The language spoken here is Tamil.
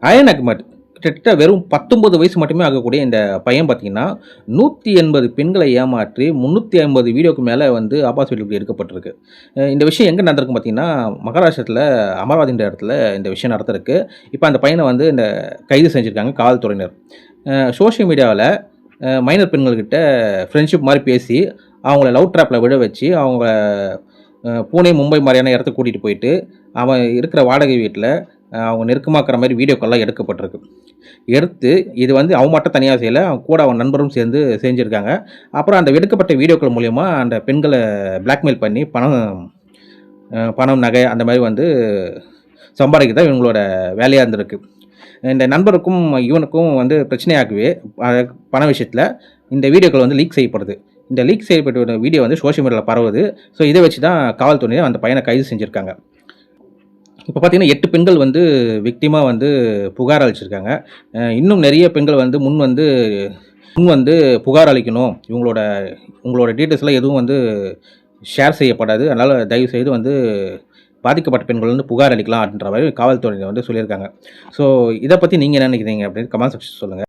அயன் அக்மட் கிட்டத்தட்ட வெறும் 19 வயசு மட்டுமே ஆகக்கூடிய இந்த பையன் பார்த்தீங்கன்னா, 180 பெண்களை ஏமாற்றி 350 வீடியோக்கு மேல வந்து ஆபாச வீடியோக்கள் எடுக்கப்பட்டிருக்கு. இந்த விஷயம் எங்க நடந்திருக்கு பார்த்தீங்கன்னா, மகாராஷ்டிரத்தில அமராவதின்ற இடத்துல இந்த விஷயம் நடந்திருக்கு. இப்ப அந்த பையன வந்து கைது செஞ்சிருக்காங்க காவல்துறையினர். சோசியல் மீடியாவுல மைனர் பெண்கள்கிட்ட ஃப்ரெண்ட்ஷிப் மாரி பேசி, அவங்கள லவ் ட்ராப்ல விழ வச்சு, அவங்க பூனே, மும்பை மாரியான இடத்துக்கு கூட்டிட்டு போயிட்டு, அவன் இருக்கிற வாடகை வீட்ல அவங்க நெருக்கமா இருக்கிற மாரி வீடியோக்கள்லாம் எடுக்கப்பட்டிருக்கு. எடுத்து இது வந்து அவன் மட்டும் தனியா செய்யல. அவன் கூட அவன் நண்பரும் சேர்ந்து செஞ்சிருக்காங்க. அப்புறம் அந்த எடுக்கப்பட்ட வீடியோக்கள் மூலியமா அந்த பெண்கள பிளாக்மெயில் பண்ணி பணம், நகை அந்த மாரி வந்து சம்பாதிக்க தான் இவங்களோட வேலையா இருந்திருக்கு. இந்த நண்பருக்கும் இவனுக்கும் வந்து பிரச்சனையாகவே பண விஷயத்தில இந்த வீடியோக்கள் வந்து லீக் செய்யப்படுது. இந்த லீக் செய்யப்பட்ட வீடியோ வந்து சோசியல் மீடியால பரவுது. ஸோ இத வச்சு தான் காவல்துறையினர் அந்த பையன கைது செஞ்சிருக்காங்க. இப்ப பார்த்தீங்கன்னா 8 பெண்கள் வந்து விக்டிமா வந்து புகார் அளிச்சிருக்காங்க. இன்னும் நெறைய பெண்கள் வந்து முன் வந்து புகார் அளிக்கணும். உங்களோட டீட்டெயில்ஸ்லாம் எதுவும் வந்து ஷேர் செய்யப்படாது. அதனால தயவுசெய்து வந்து பாதிக்கப்பட்ட பெண்கள் வந்து புகார் அளிக்கலாம் அப்படின்ற மாரி காவல்துறையினர் வந்து சொல்லியிருக்காங்க. ஸோ இத பத்தி நீங்க என்ன நினைக்கிறீங்க அப்படின்னு கமெண்ட் செக்ஷன் சொல்லுங்க.